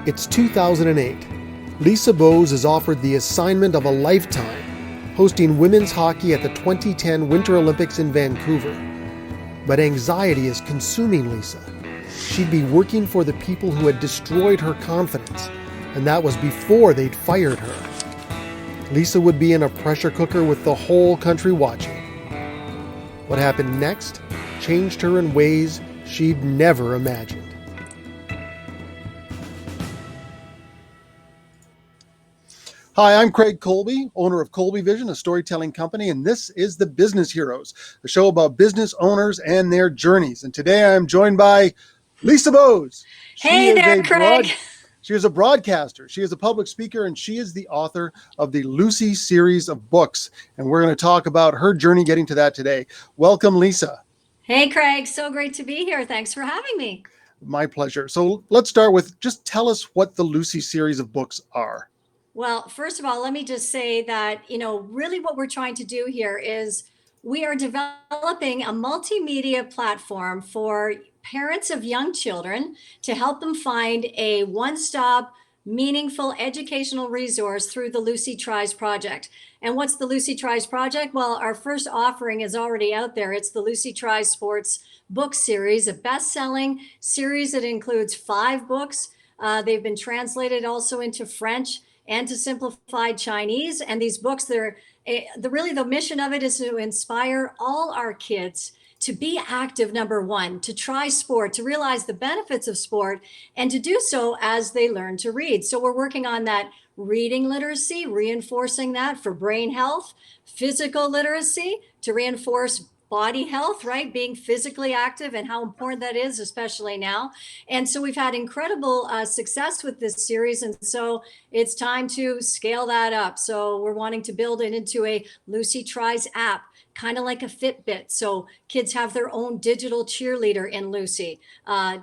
It's 2008. Lisa Bowes is offered the assignment of a lifetime, hosting women's hockey at the 2010 Winter Olympics in Vancouver. But anxiety is consuming Lisa. She'd be working for the people who had destroyed her confidence, and that was before they'd fired her. Lisa would be in a pressure cooker with the whole country watching. What happened next changed her in ways she'd never imagined. Hi, I'm Craig Colby, owner of Colby Vision, a storytelling company, and this is The Business Heroes, a show about business owners and their journeys. And today I am joined by Lisa Bowes. Hey there, Craig. She is a broadcaster, she is a public speaker, and she is the author of the Lucy series of books. And we're going to talk about her journey getting to that today. Welcome, Lisa. Hey, Craig. So great to be here. Thanks for having me. My pleasure. So let's start with just tell us what the Lucy series of books are. Well, first of all, let me just say that, really what we're trying to do here is we are developing a multimedia platform for parents of young children to help them find a one-stop, meaningful educational resource through the Lucy Tries Project. And what's the Lucy Tries Project? Well, our first offering is already out there. It's the Lucy Tries Sports book series, a best-selling series that includes 5 books. They've been translated also into French and to simplified Chinese. And these books, the mission of it is to inspire all our kids to be active, number one, to try sport, to realize the benefits of sport, and to do so as they learn to read. So we're working on that reading literacy, reinforcing that for brain health, physical literacy to reinforce body health, right? Being physically active and how important that is, especially now. And so we've had incredible success with this series. And so it's time to scale that up. So we're wanting to build it into a Lucy Tries app, kind of like a Fitbit. So kids have their own digital cheerleader in Lucy,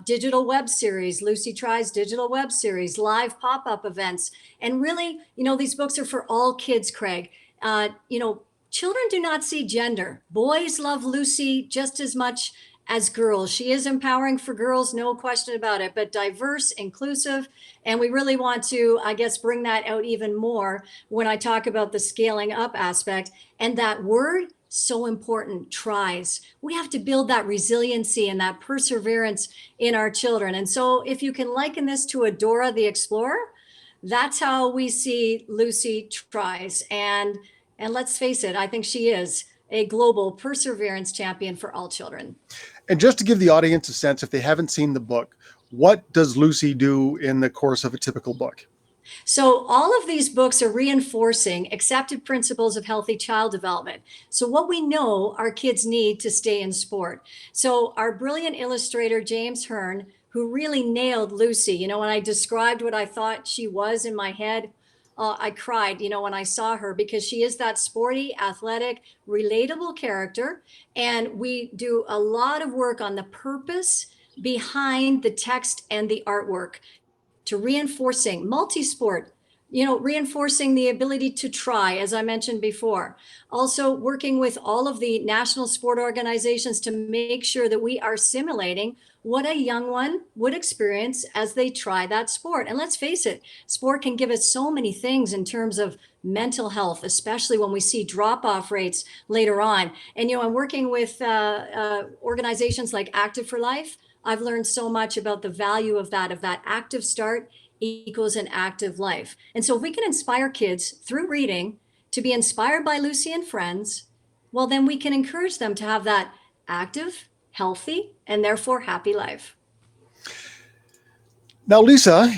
digital web series, Lucy Tries digital web series, live pop-up events. And really, these books are for all kids, Craig. Children do not see gender. Boys love Lucy just as much as girls. She is empowering for girls, no question about it, but diverse, inclusive. And we really want to, bring that out even more when I talk about the scaling up aspect. And that word, so important, tries. We have to build that resiliency and that perseverance in our children. And so if you can liken this to a Dora the Explorer, that's how we see Lucy Tries. And let's face it, I think she is a global perseverance champion for all children. And just to give the audience a sense, if they haven't seen the book, what does Lucy do in the course of a typical book? So all of these books are reinforcing accepted principles of healthy child development. So what we know our kids need to stay in sport. So our brilliant illustrator, James Hearn, who really nailed Lucy, when I described what I thought she was in my head, I cried, when I saw her, because she is that sporty, athletic, relatable character. And we do a lot of work on the purpose behind the text and the artwork to reinforcing multi-sport, reinforcing the ability to try, as I mentioned before. Also working with all of the national sport organizations to make sure that we are simulating what a young one would experience as they try that sport. And let's face it, sport can give us so many things in terms of mental health, especially when we see drop-off rates later on. And, I'm working with organizations like Active for Life. I've learned so much about the value of that active start equals an active life. And so if we can inspire kids through reading to be inspired by Lucy and friends, well, then we can encourage them to have that active, healthy, and therefore happy life. Now, Lisa,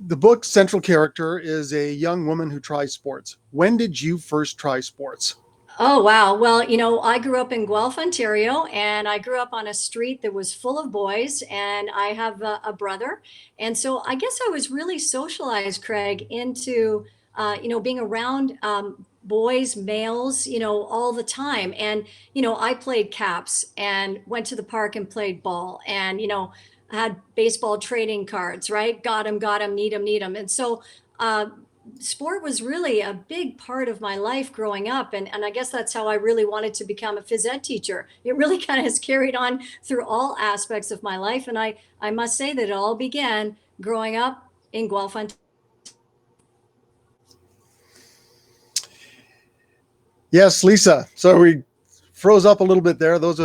the book's central character is a young woman who tries sports. When did you first try sports? Oh, wow. Well, I grew up in Guelph, Ontario, and I grew up on a street that was full of boys, and I have a brother. And so I guess I was really socialized, Craig, into, being around boys, males, all the time. And, I played caps and went to the park and played ball and, had baseball trading cards, right? Got 'em, need 'em. And so, sport was really a big part of my life growing up. And I guess that's how I really wanted to become a phys ed teacher. It really kind of has carried on through all aspects of my life. And I must say that it all began growing up in Guelph, Ontario. Yes, Lisa. So we froze up a little bit there. That's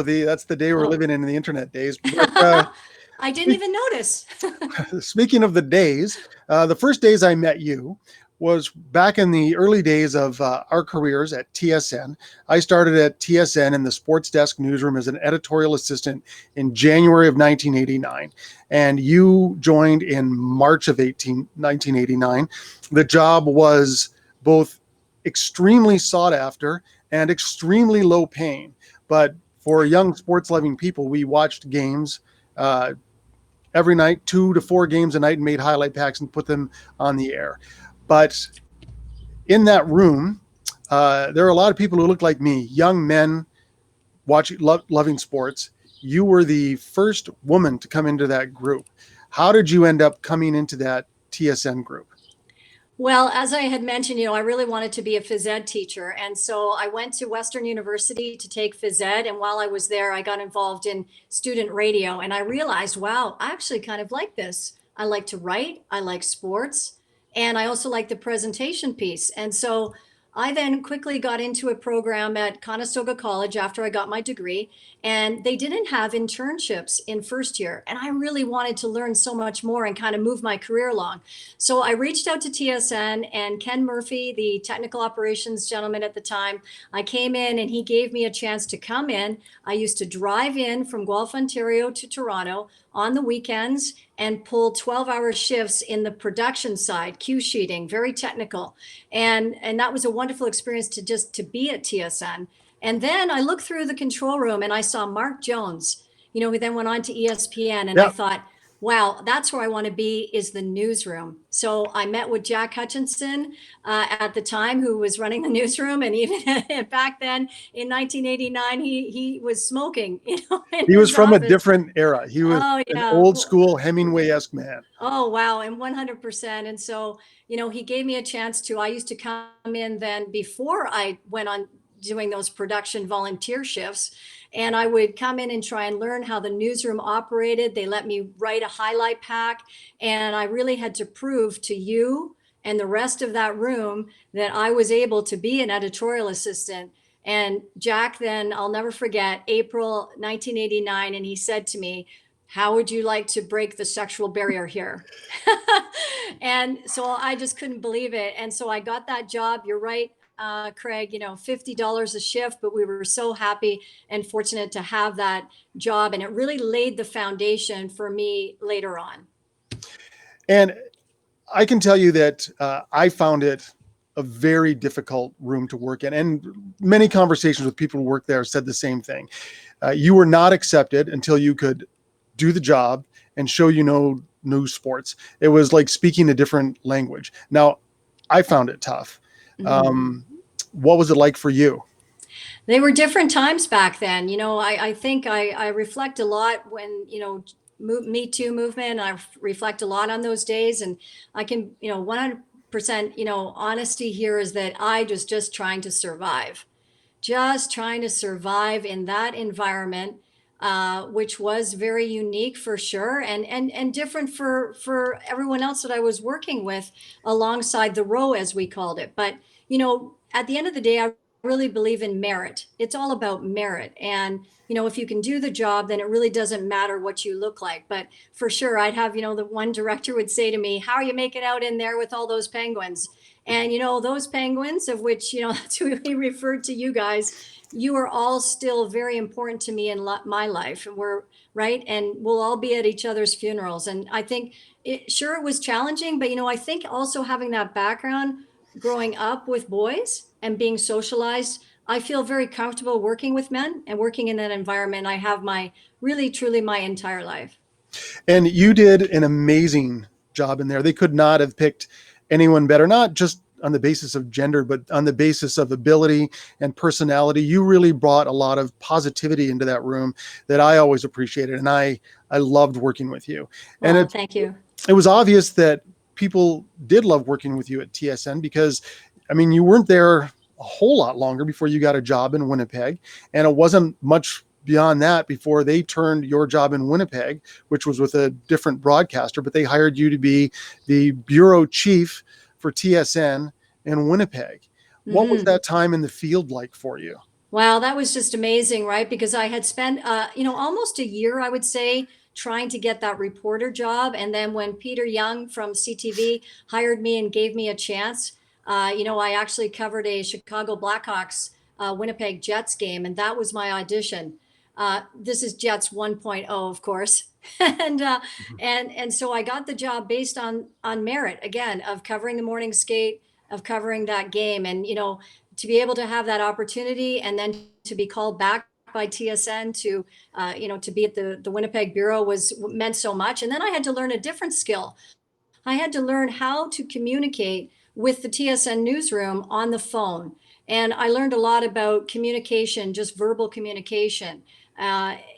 the day we're Oh. living in the internet days. But I didn't even notice. speaking of the days, the first days I met you was back in the early days of our careers at TSN. I started at TSN in the sports desk newsroom as an editorial assistant in January of 1989. And you joined in March of 1989. The job was both extremely sought after and extremely low paying. But for young sports loving people, we watched games every night, 2 to 4 games a night, and made highlight packs and put them on the air. But in that room, there are a lot of people who look like me, young men loving sports. You were the first woman to come into that group. How did you end up coming into that TSN group? Well, as I had mentioned, I really wanted to be a phys ed teacher. And so I went to Western University to take phys ed. And while I was there, I got involved in student radio. And I realized, wow, I actually kind of like this. I like to write, I like sports, and I also like the presentation piece. And so I then quickly got into a program at Conestoga College after I got my degree, and they didn't have internships in first year. And I really wanted to learn so much more and kind of move my career along. So I reached out to TSN, and Ken Murphy, the technical operations gentleman at the time, I came in and he gave me a chance to come in. I used to drive in from Guelph, Ontario to Toronto on the weekends and pull 12-hour shifts in the production side, cue sheeting, very technical. And that was a wonderful experience to be at TSN. And then I looked through the control room and I saw Mark Jones, who then went on to ESPN. And I thought, wow, that's where I want to be, is the newsroom. So I met with Jack Hutchinson at the time, who was running the newsroom. And even back then in 1989, he was smoking, He was from office. A different era. He was an old school Hemingway-esque man. Oh, wow. And 100%. And so, he gave me a chance I used to come in then before I went on doing those production volunteer shifts. And I would come in and try and learn how the newsroom operated. They let me write a highlight pack. And I really had to prove to you and the rest of that room that I was able to be an editorial assistant. And Jack, then I'll never forget, April 1989. And he said to me, "How would you like to break the sexual barrier here?" And so I just couldn't believe it. And so I got that job. You're right, Craig, $50 a shift, but we were so happy and fortunate to have that job. And it really laid the foundation for me later on. And I can tell you that I found it a very difficult room to work in. And many conversations with people who work there said the same thing. You were not accepted until you could do the job and show new sports. It was like speaking a different language. Now, I found it tough. Mm-hmm. What was it like for you? They were different times back then. I think I reflect a lot when, Me Too movement. I reflect a lot on those days, and I can, 100%, honesty here is that I was just trying to survive in that environment, which was very unique for sure, and different for everyone else that I was working with alongside the row, as we called it. But at the end of the day, I really believe in merit. It's all about merit. And if you can do the job, then it really doesn't matter what you look like. But for sure, I'd have, the one director would say to me, "How are you making out in there with all those penguins?" And those penguins, of which that's who we referred to you guys, you are all still very important to me in my life. And we're right. And we'll all be at each other's funerals. And I think it was challenging, but I think also having that background, growing up with boys and being socialized, I feel very comfortable working with men and working in that environment. I have truly my entire life. And you did an amazing job in there. They could not have picked anyone better, not just on the basis of gender, but on the basis of ability and personality. You really brought a lot of positivity into that room that I always appreciated. And I loved working with you. And thank you. It was obvious that people did love working with you at TSN because, you weren't there a whole lot longer before you got a job in Winnipeg, and it wasn't much beyond that before they turned your job in Winnipeg, which was with a different broadcaster, but they hired you to be the bureau chief for TSN in Winnipeg. What was Hmm. that time in the field like for you? Wow, that was just amazing, right? Because I had spent, almost a year, I would say, trying to get that reporter job. And then when Peter Young from CTV hired me and gave me a chance, I actually covered a Chicago Blackhawks Winnipeg Jets game, and that was my audition. This is Jets 1.0, of course. and and so I got the job based on merit again of covering the morning skate, of covering that game, and to be able to have that opportunity and then to be called back by TSN to be at the Winnipeg bureau was meant so much. And then I had to learn a different skill. I had to learn how to communicate with the TSN newsroom on the phone. And I learned a lot about communication, just verbal communication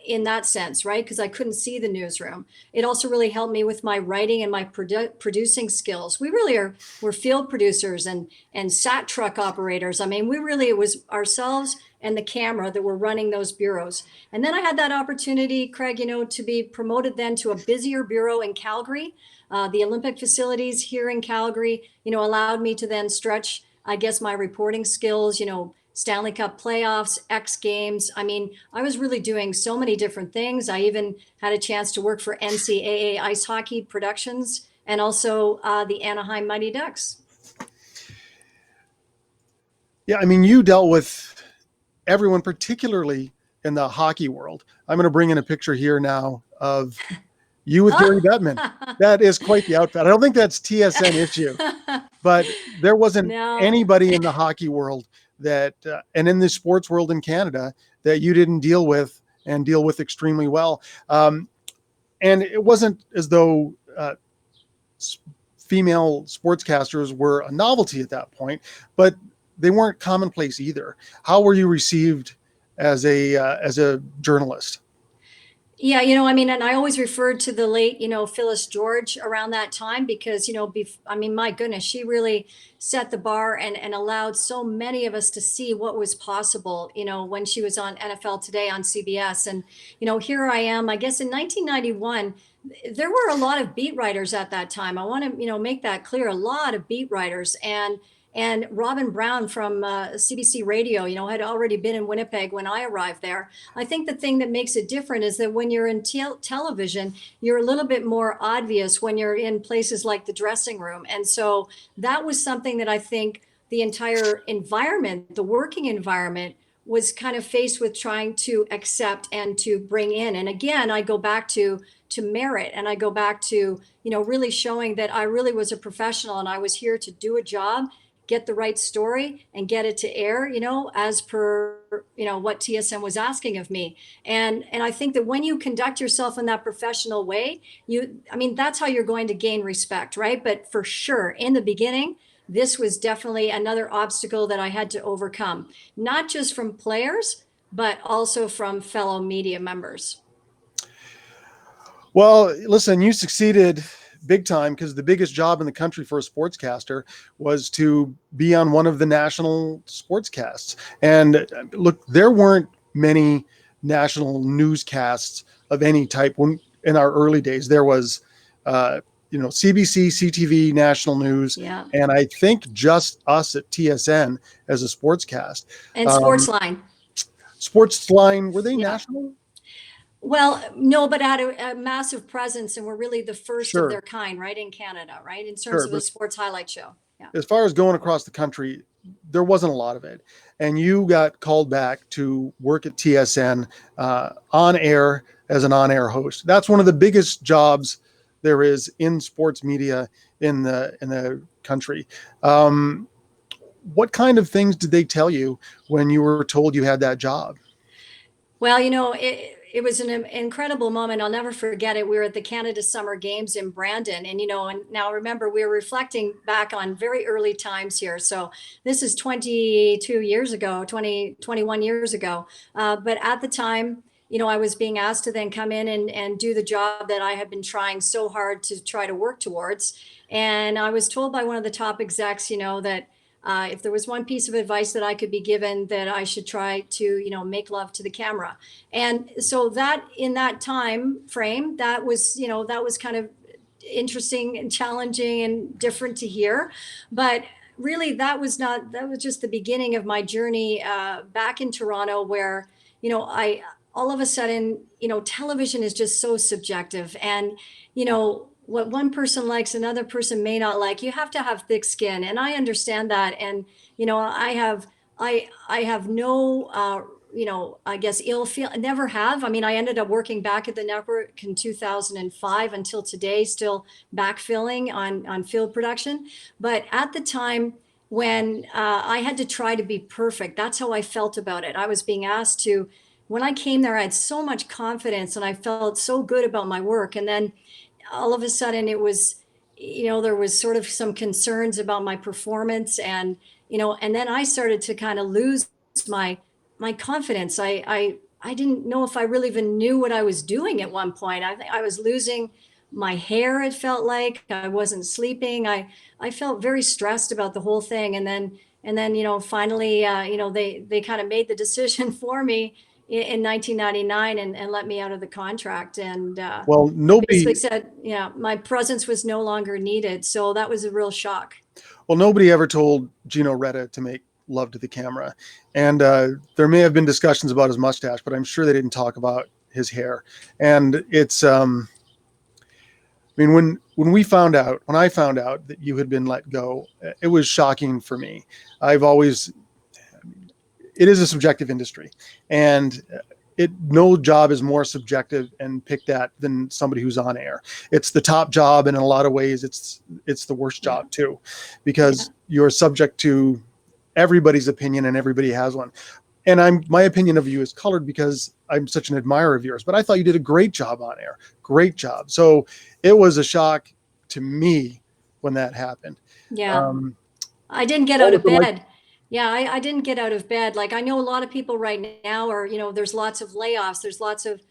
in that sense, right? Because I couldn't see the newsroom. It also really helped me with my writing and my producing skills. We really were field producers and sat truck operators. I mean, it was ourselves and the camera that were running those bureaus. And then I had that opportunity, Craig, to be promoted then to a busier bureau in Calgary. The Olympic facilities here in Calgary, allowed me to then stretch, I guess, my reporting skills, Stanley Cup playoffs, X Games. I mean, I was really doing so many different things. I even had a chance to work for NCAA ice hockey productions and also the Anaheim Mighty Ducks. Yeah, I mean, you dealt with everyone, particularly in the hockey world. I'm going to bring in a picture here now of you with Gary Bettman. That is quite the outfit. I don't think that's TSN issue, but there wasn't No. anybody in the hockey world and in the sports world in Canada that you didn't deal with and deal with extremely well. And it wasn't as though female sportscasters were a novelty at that point, but they weren't commonplace either. How were you received as a journalist? Yeah, and I always referred to the late, Phyllis George around that time because, my goodness, she really set the bar and allowed so many of us to see what was possible, when she was on NFL Today on CBS. And, here I am, I guess in 1991, there were a lot of beat writers at that time. I want to, make that clear, a lot of beat writers. And Robin Brown from CBC Radio, had already been in Winnipeg when I arrived there. I think the thing that makes it different is that when you're in television, you're a little bit more obvious when you're in places like the dressing room. And so that was something that I think the entire environment, the working environment, was kind of faced with trying to accept and to bring in. And again, I go back to merit, and I go back to really showing that I really was a professional and I was here to do a job, get the right story and get it to air, as per, what TSN was asking of me. And I think that when you conduct yourself in that professional way, that's how you're going to gain respect, right? But for sure, in the beginning, this was definitely another obstacle that I had to overcome, not just from players, but also from fellow media members. Well, listen, you succeeded big time because the biggest job in the country for a sportscaster was to be on one of the national sportscasts. And look, there weren't many national newscasts of any type when in our early days. There was, CBC, CTV, national news, Yeah. and I think just us at TSN as a sportscast. And Um, Sportsline. Sportsline, were they Yeah. national? Well, no, but had a massive presence, and we're really the first of Sure, their kind, right, in Canada, right, in terms sure. of a But sports highlight show. Yeah. as far as going across the country, there wasn't a lot of it. And you got called back to work at TSN on air as an on air host. That's one of the biggest jobs there is in sports media in the country. What kind of things did they tell you when you were told you had that job? Well, it was an incredible moment. I'll never forget it. We were at the Canada Summer Games in Brandon. And, and now remember, we were reflecting back on very early times here. So this is 22 years ago, 21 years ago. But at the time, I was being asked to then come in and do the job that I had been trying so hard to try to work towards. And I was told by one of the top execs, that If there was one piece of advice that I could be given, that I should try to, make love to the camera. And so that in that time frame, that was kind of interesting and challenging and different to hear. But really, that was just the beginning of my journey back in Toronto, where, I all of a sudden, television is just so subjective. And, what one person likes, another person may not like. You have to have thick skin. And I understand that. And, I have no, I guess ill feel, never have. I mean, I ended up working back at the network in 2005 until today, still backfilling on field production. But at the time when I had to try to be perfect, that's how I felt about it. I was being asked to, when I came there, I had so much confidence and I felt so good about my work. And then all of a sudden it was, there was sort of some concerns about my performance. And, and then I started to kind of lose my confidence. I didn't know if I really even knew what I was doing at one point. I think I was losing my hair. It felt like I wasn't sleeping. I felt very stressed about the whole thing. And then, finally, they kind of made the decision for me in 1999 and let me out of the contract. And Well, basically nobody said, yeah, my presence was no longer needed. So that was a real shock. Well, nobody ever told Gino Retta to make love to the camera. And there may have been discussions about his mustache, but I'm sure they didn't talk about his hair. And it's, I mean, when I found out that you had been let go, it was shocking for me. I've always, it is a subjective industry, and no job is more subjective and picked at than somebody who's on air. It's the top job, and in a lot of ways, it's the worst job too, because you're subject to everybody's opinion, and everybody has one. And my opinion of you is colored because I'm such an admirer of yours. But I thought you did a great job on air, great job. So it was a shock to me when that happened. Yeah. I didn't get What out was of it like? bed. Yeah, I didn't get out of bed. Like I know a lot of people right now are, there's lots of layoffs, there's lots of,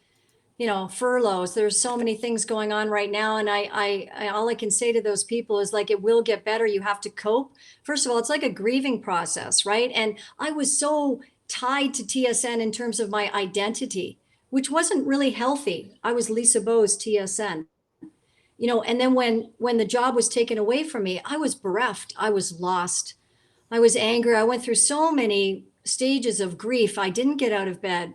furloughs. There's so many things going on right now. And all I can say to those people is like, it will get better. You have to cope. First of all, it's like a grieving process, right? And I was so tied to TSN in terms of my identity, which wasn't really healthy. I was Lisa Bowe's TSN. And then when the job was taken away from me, I was bereft. I was lost. I was angry. I went through so many stages of grief. I didn't get out of bed.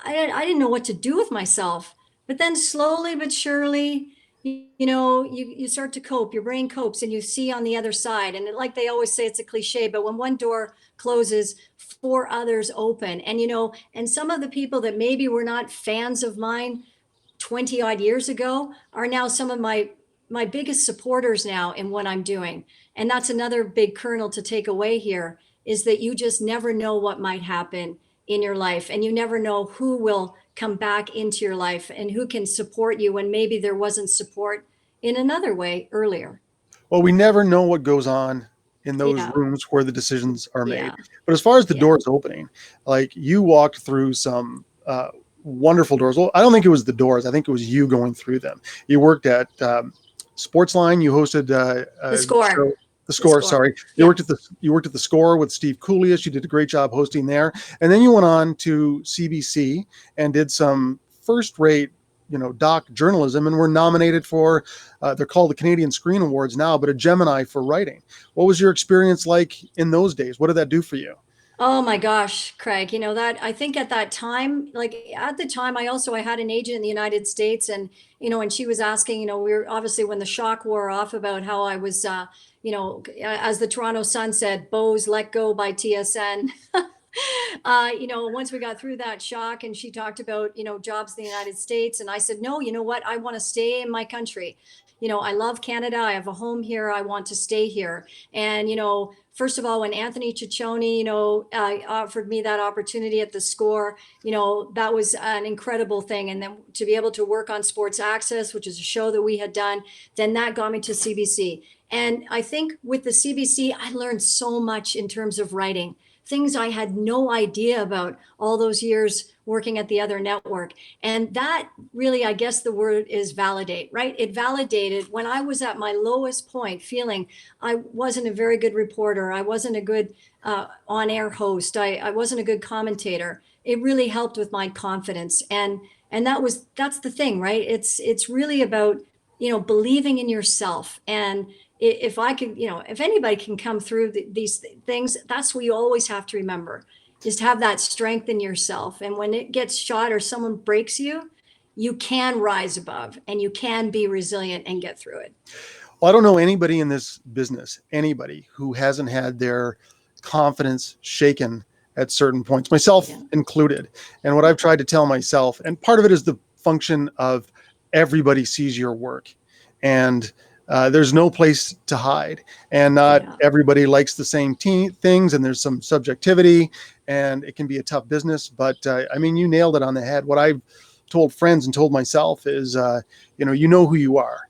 I didn't know what to do with myself. But then slowly but surely, you start to cope. Your brain copes and you see on the other side. And like they always say, it's a cliche, but when one door closes, four others open. And, and some of the people that maybe were not fans of mine 20 odd years ago are now some of my biggest supporters now in what I'm doing. And that's another big kernel to take away here, is that you just never know what might happen in your life, and you never know who will come back into your life and who can support you when maybe there wasn't support in another way earlier. Well, we never know what goes on in those Yeah. rooms where the decisions are made. Yeah. But as far as the Yeah. doors opening, like you walked through some wonderful doors. Well, I don't think it was the doors. I think it was you going through them. You worked at Sportsline. You hosted The a score. show. The The Score, score. sorry. Yeah. You worked at the Score with Steve Coolius. You did a great job hosting there, and then you went on to CBC and did some first-rate, doc journalism, and were nominated for. They're called the Canadian Screen Awards now, but a Gemini for writing. What was your experience like in those days? What did that do for you? Oh my gosh, Craig, that I think at that time, like at the time, I had an agent in the United States, and, and she was asking, we were obviously when the shock wore off about how I was, as the Toronto Sun said, Bose let go by TSN. Once we got through that shock and she talked about, jobs in the United States. And I said, no, you know what? I want to stay in my country. I love Canada. I have a home here. I want to stay here. And, first of all, when Anthony Ciccione, offered me that opportunity at the Score, that was an incredible thing. And then to be able to work on Sports Access, which is a show that we had done, then that got me to CBC. And I think with the CBC, I learned so much in terms of writing, things I had no idea about all those years working at the other network. And that really, I guess the word is validate, right? It validated when I was at my lowest point, feeling I wasn't a very good reporter. I wasn't a good on-air host. I wasn't a good commentator. It really helped with my confidence. And that's the thing, right? It's really about, believing in yourself. And if I could, if anybody can come through these things, that's what you always have to remember, is to have that strength in yourself. And when it gets shot or someone breaks you, you can rise above and you can be resilient and get through it. Well, I don't know anybody in this business, anybody who hasn't had their confidence shaken at certain points, myself Yeah. included. And what I've tried to tell myself, and part of it is the function of everybody sees your work, and there's no place to hide, and not Yeah. everybody likes the same things, and there's some subjectivity, and it can be a tough business. But I mean, you nailed it on the head. What I've told friends and told myself is, you know who you are,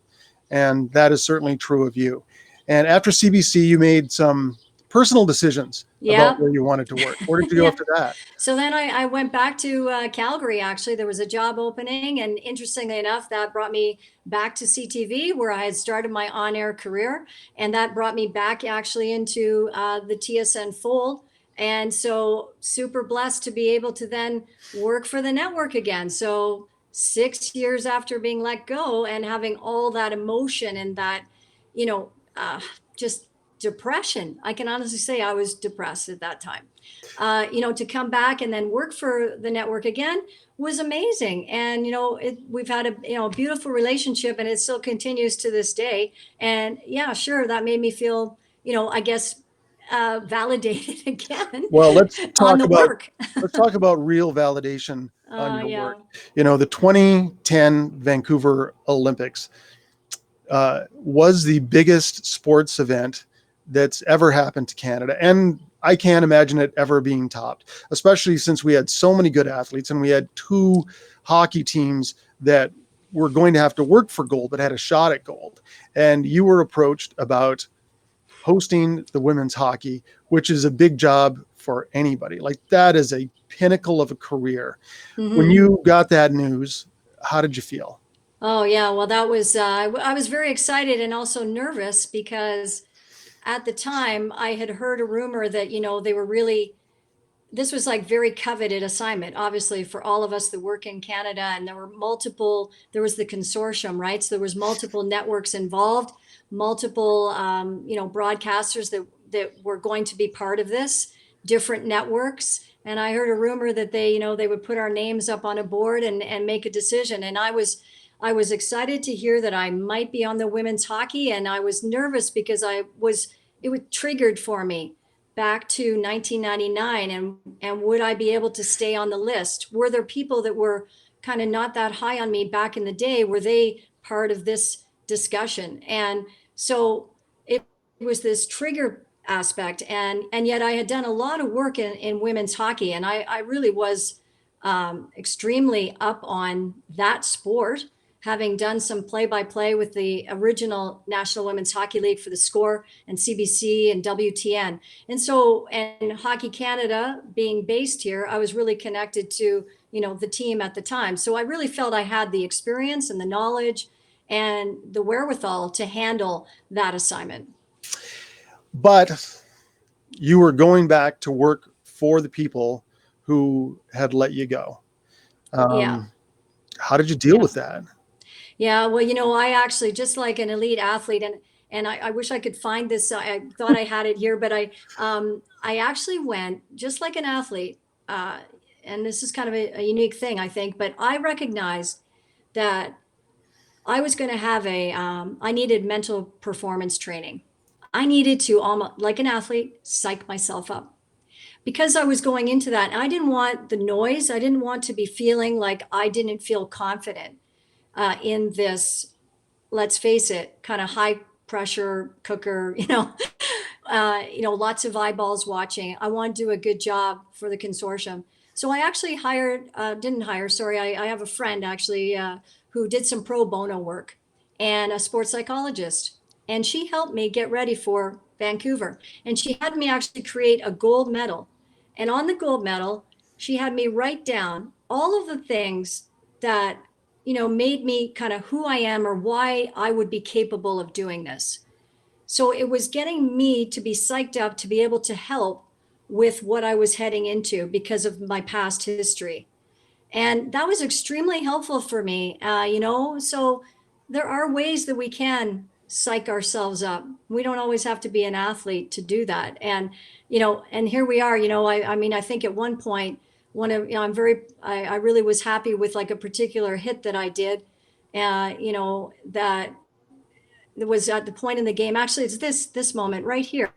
and that is certainly true of you. And after CBC, you made some personal decisions about Yeah. where you wanted to work. Where did you go Yeah. after that? So then I went back to Calgary. Actually, there was a job opening, and interestingly enough, that brought me back to CTV, where I had started my on-air career, and that brought me back actually into the TSN fold. And so, super blessed to be able to then work for the network again. So 6 years after being let go and having all that emotion and that, you know, just depression. I can honestly say I was depressed at that time. To come back and then work for the network again was amazing. And we've had a beautiful relationship, and it still continues to this day. And yeah, sure, that made me feel I guess validated again Well, on the work. let's talk about real validation on your work. Yeah. The 2010 Vancouver Olympics was the biggest sports event that's ever happened to Canada, and I can't imagine it ever being topped, especially since we had so many good athletes, and we had two hockey teams that were going to have to work for gold but had a shot at gold. And you were approached about hosting the women's hockey, which is a big job for anybody. Like, that is a pinnacle of a career. When Hmm. you got that news, how did you feel? Oh yeah, well that was I was very excited and also nervous, because at the time I had heard a rumor that they were really, this was like very coveted assignment, obviously, for all of us that work in Canada. And there was the consortium, right? So there was multiple networks involved, multiple, broadcasters that were going to be part of this, different networks. And I heard a rumor that they would put our names up on a board and make a decision. And I was excited to hear that I might be on the women's hockey. And I was nervous because it was triggered for me back to 1999, and would I be able to stay on the list? Were there people that were kind of not that high on me back in the day? Were they part of this discussion? And so it was this trigger aspect, and yet I had done a lot of work in women's hockey, and I really was extremely up on that sport, having done some play-by-play with the original National Women's Hockey League for the Score and CBC and WTN. And Hockey Canada being based here, I was really connected to, the team at the time. So I really felt I had the experience and the knowledge and the wherewithal to handle that assignment. But you were going back to work for the people who had let you go. Yeah. How did you deal Yeah. with that? Yeah, well, I actually, just like an elite athlete, and I wish I could find this. I thought I had it here, but I actually went just like an athlete, uh, and this is kind of a unique thing, I think. But I recognized that I was going to have I needed mental performance training. I needed to, almost like an athlete, psych myself up, because I was going into that. And I didn't want the noise. I didn't want to be feeling like I didn't feel confident in this, let's face it, kind of high pressure cooker, lots of eyeballs watching. I want to do a good job for the consortium. So I actually didn't hire, sorry, I have a friend actually who did some pro bono work, and a sports psychologist. And she helped me get ready for Vancouver. And she had me actually create a gold medal. And on the gold medal, she had me write down all of the things that, made me kind of who I am or why I would be capable of doing this. So it was getting me to be psyched up to be able to help with what I was heading into because of my past history. And that was extremely helpful for me. So there are ways that we can psych ourselves up. We don't always have to be an athlete to do that. And here we are, I mean, I think at one point, I really was happy with like a particular hit that I did, that was at the point in the game. Actually, it's this moment right here.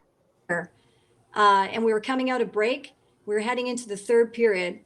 And we were coming out of break. We were heading into the third period,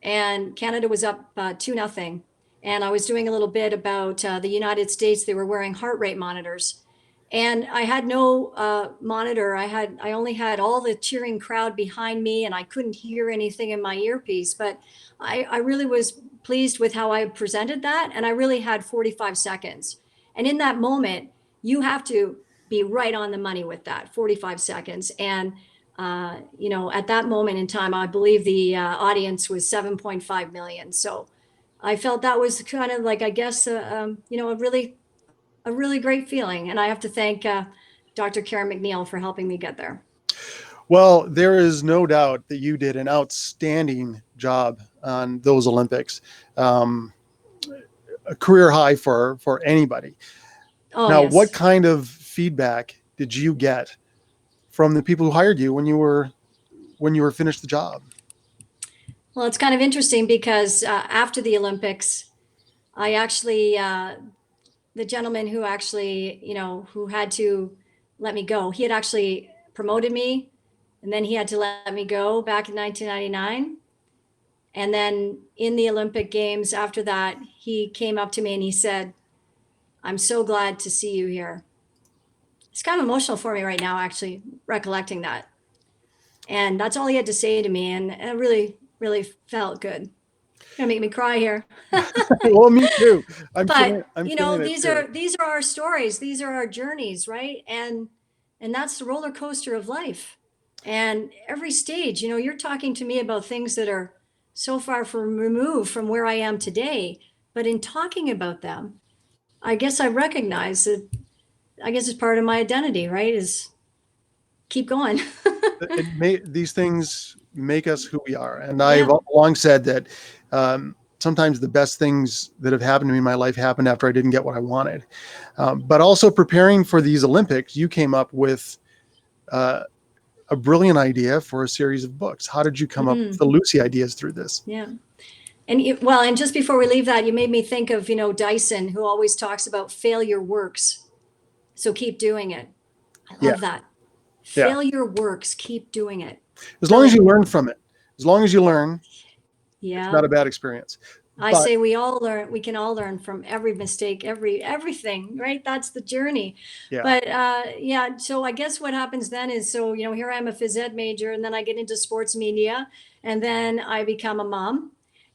and Canada was up 2-0. And I was doing a little bit about the United States. They were wearing heart rate monitors, and I had no monitor. I only had all the cheering crowd behind me, and I couldn't hear anything in my earpiece. But I really was pleased with how I presented that, and I really had 45 seconds. And in that moment, you have to be right on the money with that 45 seconds. And at that moment in time, I believe the audience was 7.5 million. So I felt that was kind of like, I guess, a really great feeling. And I have to thank Dr. Karen McNeil for helping me get there. Well, there is no doubt that you did an outstanding job on those Olympics. A career high for anybody. Oh, Now, yes. what kind of feedback did you get from the people who hired you when you were finished the job? Well, it's kind of interesting because after the Olympics, I actually, the gentleman who actually, who had to let me go, he had actually promoted me, and then he had to let me go back in 1999. And then in the Olympic Games after that, he came up to me and he said, "I'm so glad to see you here." It's kind of emotional for me right now, actually, recollecting that. And that's all he had to say to me. And it really, really felt good. Gonna make me cry here. Well, me too. I'm But feeling it too. these are our stories. These are our journeys, right? And that's the roller coaster of life. And every stage, you're talking to me about things that are so far from removed from where I am today. But in talking about them, I guess I recognize that, I guess it's part of my identity, right? Is keep going. These things make us who we are. And I've Yeah. long said that sometimes the best things that have happened to me in my life happened after I didn't get what I wanted. But also preparing for these Olympics, you came up with a brilliant idea for a series of books. How did you come up with the Lucy ideas through this? Yeah. And just before we leave that, you made me think of, Dyson, who always talks about failure works. So keep doing it. I Yeah. love that. Yeah. Failure works. Keep doing it. As long as you learn from it, as long as you learn, it's not Yeah. a bad experience. I But say we can all learn from every mistake, everything, right? That's the journey. yeah, But yeah, so I guess what happens then is, so, here I am, a phys ed major, and then I get into sports media, and then I become a mom.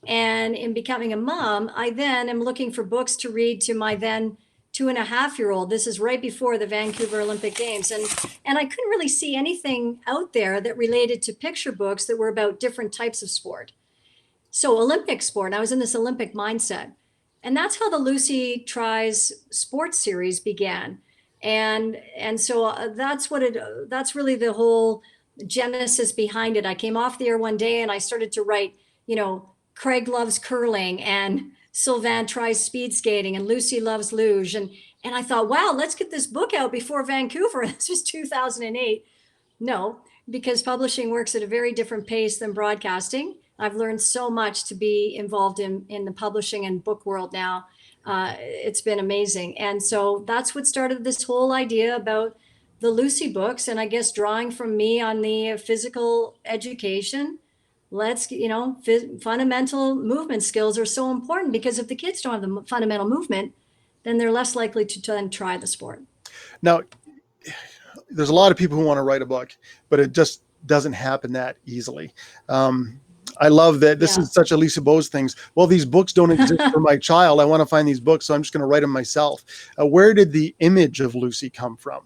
And in becoming a mom, I then am looking for books to read to my then 2.5-year-old. This is right before the Vancouver Olympic Games. And I couldn't really see anything out there that related to picture books that were about different types of sport. So Olympic sport, I was in this Olympic mindset. And that's how the Lucy Tries sports series began. And so that's really the whole genesis behind it. I came off the air one day and I started to write, Craig loves curling, and Sylvain tries speed skating, and Lucy loves luge. And I thought, wow, let's get this book out before Vancouver. This was 2008. No, because publishing works at a very different pace than broadcasting. I've learned so much to be involved in the publishing and book world now. It's been amazing. And so that's what started this whole idea about the Lucy books. And I guess drawing from me on the physical education, fundamental movement skills are so important, because if the kids don't have the fundamental movement, then they're less likely to then try the sport. now there's a lot of people who want to write a book, but it just doesn't happen that easily. I love that this is such a Lisa Bowes things. Well, these books don't exist for my child. I want to find these books, so I'm just going to write them myself. Where did the image of Lucy come from?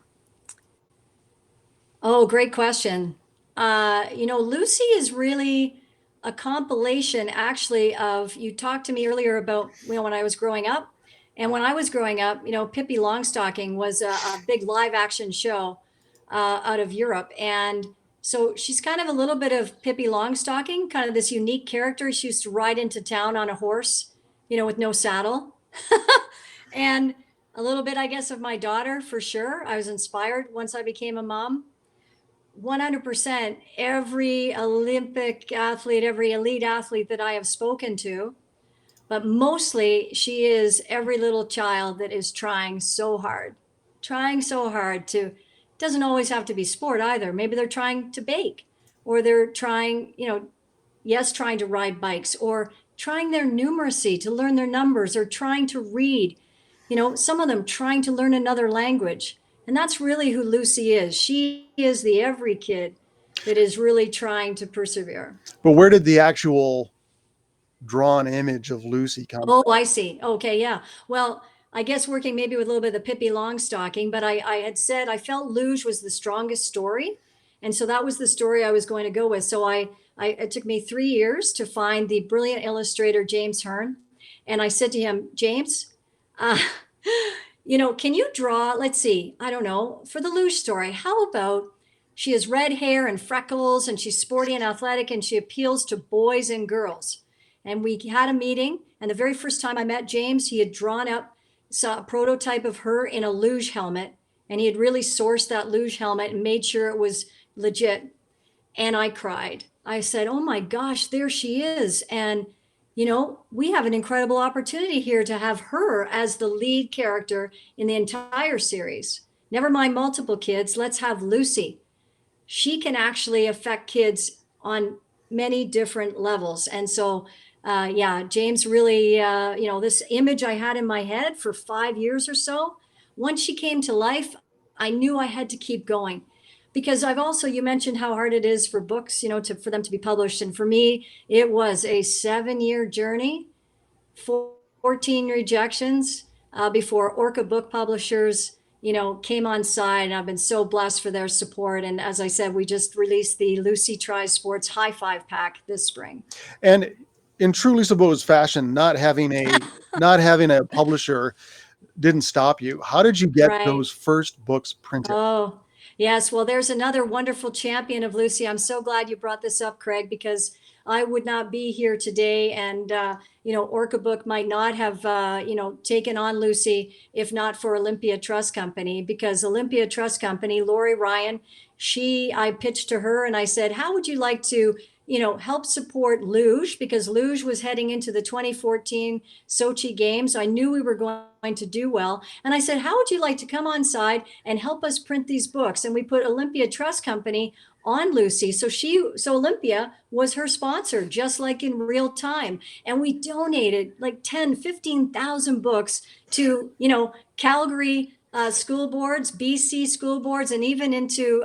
Oh, great question. Lucy is really a compilation actually of, you talked to me earlier about, when I was growing up. And when I was growing up, Pippi Longstocking was a big live action show out of Europe. And so she's kind of a little bit of Pippi Longstocking, kind of this unique character. She used to ride into town on a horse, with no saddle. And a little bit, I guess, of my daughter for sure. I was inspired once I became a mom. 100% every Olympic athlete, every elite athlete that I have spoken to, but mostly she is every little child that is trying so hard to, doesn't always have to be sport either. Maybe they're trying to bake, or they're trying, yes, trying to ride bikes, or trying their numeracy to learn their numbers, or trying to read, some of them trying to learn another language. And that's really who Lucy is. She is the every kid that is really trying to persevere. But where did the actual drawn image of Lucy come Oh, from? I see. Okay, yeah. Well, I guess working maybe with a little bit of the Pippi Longstocking, but I had said I felt Luge was the strongest story. And so that was the story I was going to go with. So it took me 3 years to find the brilliant illustrator, James Hearn. And I said to him, James, uh, can you draw, let's see, I don't know, for the Luge story, how about she has red hair and freckles and she's sporty and athletic and she appeals to boys and girls. And we had a meeting. And the very first time I met James, he had drawn up a prototype of her in a luge helmet. And he had really sourced that luge helmet and made sure it was legit. And I cried. I said, oh my gosh, there she is. And, we have an incredible opportunity here to have her as the lead character in the entire series. Never mind multiple kids. Let's have Lucy. She can actually affect kids on many different levels. And so, yeah, James really, this image I had in my head for 5 years or so, once she came to life, I knew I had to keep going. Because you mentioned how hard it is for books, for them to be published. And for me, it was a 7-year journey, 14 rejections before Orca Book Publishers came on side. And I've been so blessed for their support. And as I said, we just released the Lucy Tries Sports High Five Pack this spring. And in true Lisa Bowes fashion, not having a publisher didn't stop you. How did you get Right. those first books printed? Oh, yes. Well, there's another wonderful champion of Lucy. I'm so glad you brought this up, Craig, because I would not be here today. And, Orca Book might not have, taken on Lucy if not for Olympia Trust Company, because Olympia Trust Company, Lori Ryan, I pitched to her and I said, how would you like to, help support Luge, because Luge was heading into the 2014 Sochi Games. I knew we were going to do well. And I said, how would you like to come on side and help us print these books? And we put Olympia Trust Company on Lucy. So Olympia was her sponsor, just like in real time. And we donated like 10, 15,000 books to, Calgary school boards, BC school boards, and even into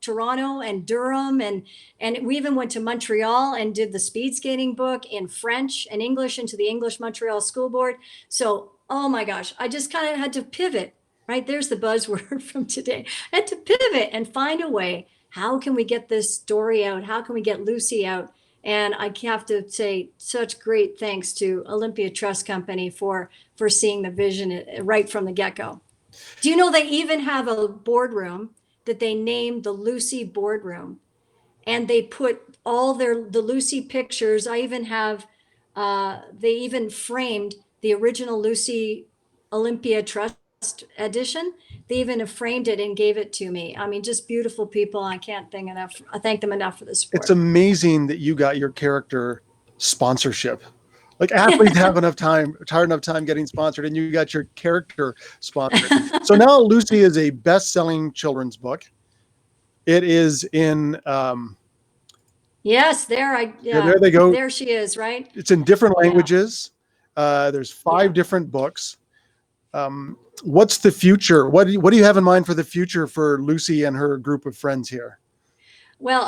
Toronto and Durham, and we even went to Montreal and did the speed skating book in French and English into the English Montreal School Board. So, oh my gosh, I just kind of had to pivot. Right, there's the buzzword from today. I had to pivot and find a way. How can we get this story out? How can we get Lucy out? And I have to say such great thanks to Olympia Trust Company for seeing the vision right from the get-go. Do you know they even have a boardroom that they named the Lucy Boardroom, and they put all the Lucy pictures. I even have, they even framed the original Lucy Olympia Trust edition. They even framed it and gave it to me. I mean, just beautiful people. I can't thank them enough for the support. It's amazing that you got your character sponsorship. Like athletes have hard enough time getting sponsored, and you got your character sponsored. So now Lucy is a best-selling children's book. It is in. Yes, there they go. There she is, right? It's in different languages. There's 5 different books. What's the future? What do you have in mind for the future for Lucy and her group of friends here? Well,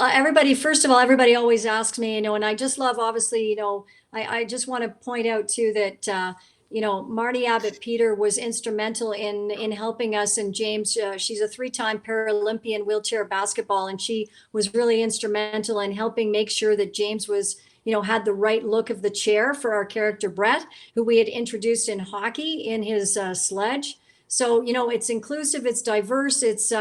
first of all, everybody always asks me, and I just love, obviously, I just want to point out too that Marty Abbott Peter was instrumental in helping us. And James, she's a 3-time Paralympian wheelchair basketball, and she was really instrumental in helping make sure that James was, had the right look of the chair for our character Brett, who we had introduced in hockey in his sledge. So, it's inclusive, it's diverse, it's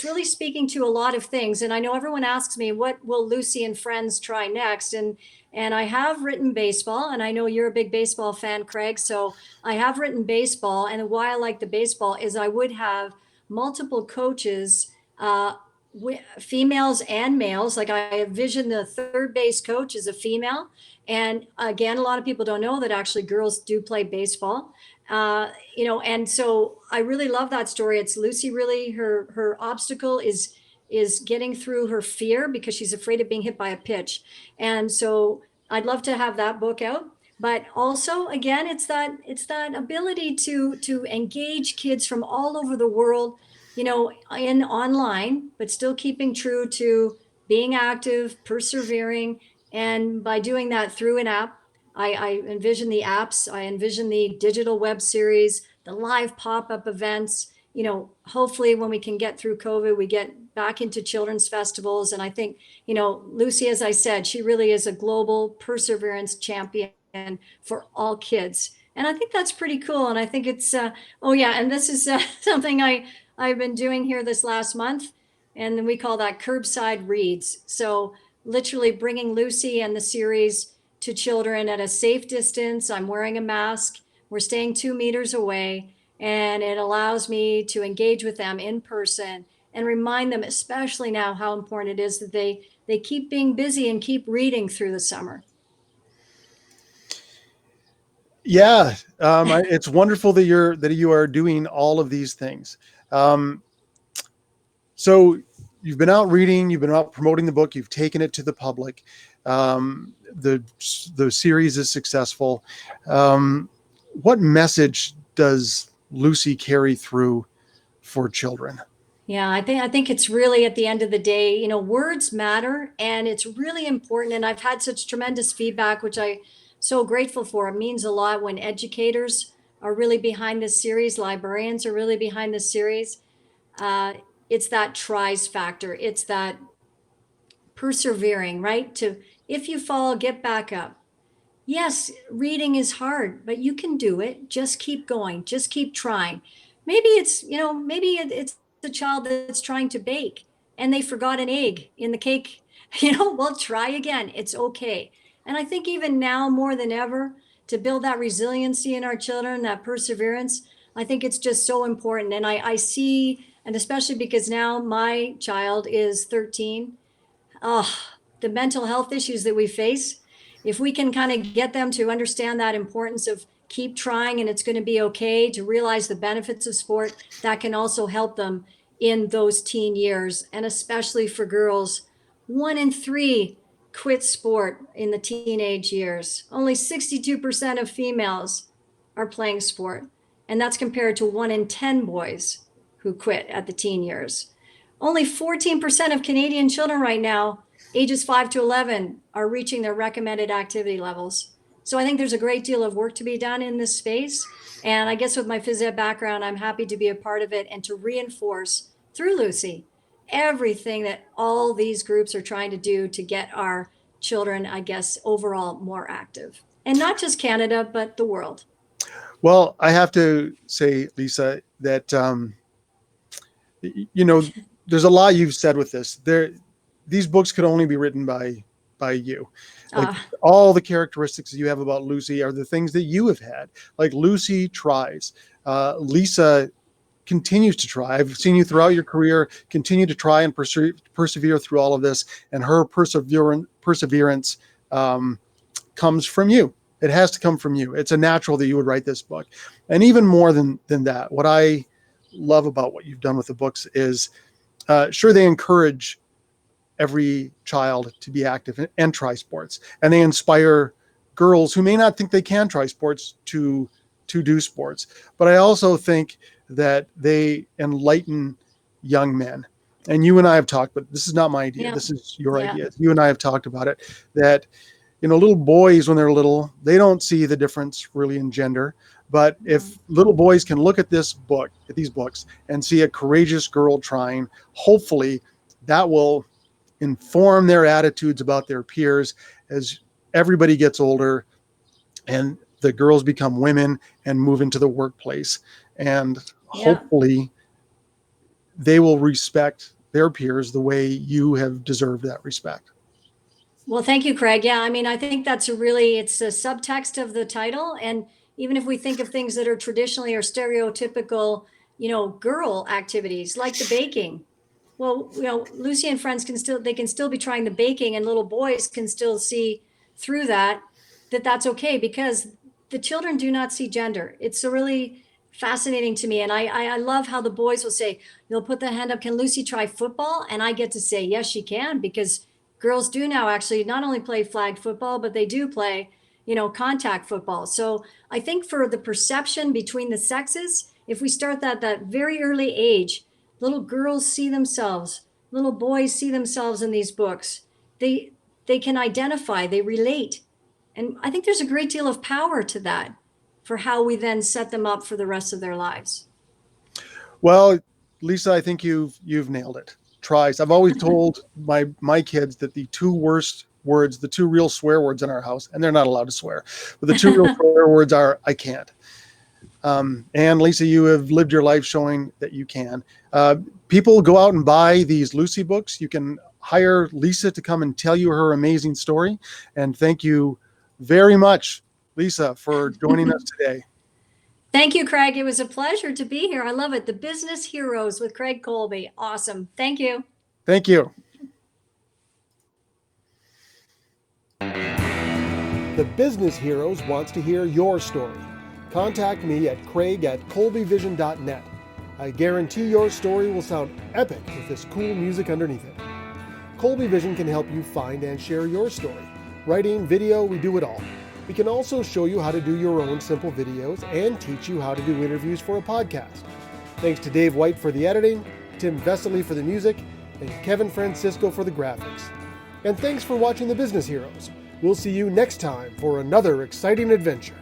really speaking to a lot of things. And I know everyone asks me, what will Lucy and friends try next? And I have written baseball, and I know you're a big baseball fan, Craig. So I have written baseball, and why I like the baseball is I would have multiple coaches, females and males. Like I envision the third base coach as a female, and again, a lot of people don't know that actually girls do play baseball. And so I really love that story. It's Lucy really, her obstacle is getting through her fear because she's afraid of being hit by a pitch. And so I'd love to have that book out. But also, again, it's that ability to engage kids from all over the world, in online, but still keeping true to being active, persevering, and by doing that through an app. I envision the apps, I envision the digital web series, the live pop-up events. Hopefully when we can get through COVID, we get back into children's festivals. And I think, Lucy, as I said, she really is a global perseverance champion for all kids. And I think that's pretty cool. And I think it's, oh yeah, and this is something I've been doing here this last month. And then we call that Curbside Reads. So literally bringing Lucy and the series to children at a safe distance. I'm wearing a mask. We're staying 2 meters away, and it allows me to engage with them in person and remind them, especially now, how important it is that they keep being busy and keep reading through the summer. Yeah, it's wonderful that you are doing all of these things. So you've been out reading, you've been out promoting the book, you've taken it to the public. The series is successful. What message does Lucy carry through for children? Yeah, I think it's really, at the end of the day, words matter, and it's really important. And I've had such tremendous feedback, which I'm so grateful for. It means a lot when educators are really behind this series, librarians are really behind this series. It's that tries factor. It's that persevering, right? To, if you fall, get back up. Yes, reading is hard, but you can do it. Just keep going. Just keep trying. Maybe it's a child that's trying to bake and they forgot an egg in the cake. Well, try again. It's okay. And I think even now more than ever, to build that resiliency in our children, that perseverance, I think it's just so important. And I see, and especially because now my child is 13, oh, the mental health issues that we face, if we can kind of get them to understand that importance of keep trying and it's going to be okay, to realize the benefits of sport, that can also help them in those teen years. And especially for girls, 1 in 3 quit sport in the teenage years. Only 62% of females are playing sport. And that's compared to 1 in 10 boys who quit at the teen years. Only 14% of Canadian children right now, ages 5 to 11, are reaching their recommended activity levels. So I think there's a great deal of work to be done in this space. And I guess with my phys ed background, I'm happy to be a part of it and to reinforce through Lucy everything that all these groups are trying to do to get our children, I guess, overall more active. And not just Canada, but the world. Well, I have to say, Lisa, that there's a lot you've said with this. These books could only be written by you. Like all the characteristics that you have about Lucy are the things that you have had. Like Lucy tries. Lisa continues to try. I've seen you throughout your career continue to try and persevere through all of this, and her perseverance comes from you. It has to come from you. It's a natural that you would write this book. And even more than that, what I love about what you've done with the books is, sure, they encourage every child to be active and try sports, and they inspire girls who may not think they can try sports to do sports. But I also think that they enlighten young men. And you and I have talked, but this is not my idea. Yeah. This is your Yeah. idea. You and I have talked about it, that little boys, when they're little, they don't see the difference really in gender. But if little boys can look at these books, and see a courageous girl trying, hopefully that will inform their attitudes about their peers as everybody gets older and the girls become women and move into the workplace. And Yeah. hopefully they will respect their peers the way you have deserved that respect. Well, thank you, Craig. Yeah, I mean, I think it's a subtext of the title. And even if we think of things that are traditionally or stereotypical, girl activities like the baking. Well, Lucy and friends they can still be trying the baking, and little boys can still see through that's okay, because the children do not see gender. It's so really fascinating to me. And I love how the boys will say, they'll put their hand up, can Lucy try football? And I get to say, yes, she can, because girls do now actually not only play flag football, but they do play, contact football. So I think for the perception between the sexes, if we start that very early age, little girls see themselves, little boys see themselves in these books. They can identify, they relate. And I think there's a great deal of power to that for how we then set them up for the rest of their lives. Well, Lisa, I think you've nailed it. Tries. I've always told my kids that the two worst words, the two real swear words in our house, and they're not allowed to swear, but the two real swear words are "I can't." And Lisa, you have lived your life showing that you can. People go out and buy these Lucy books. You can hire Lisa to come and tell you her amazing story. And thank you very much, Lisa, for joining us today. Thank you, Craig. It was a pleasure to be here. I love it. The Business Heroes with Craig Colby. Awesome. Thank you. Thank you. The Business Heroes wants to hear your story. Contact me at craig@colbyvision.net. I guarantee your story will sound epic with this cool music underneath it. Colby Vision can help you find and share your story. Writing, video, we do it all. We can also show you how to do your own simple videos and teach you how to do interviews for a podcast. Thanks to Dave White for the editing, Tim Vesely for the music, and Kevin Francisco for the graphics. And thanks for watching The Business Heroes. We'll see you next time for another exciting adventure.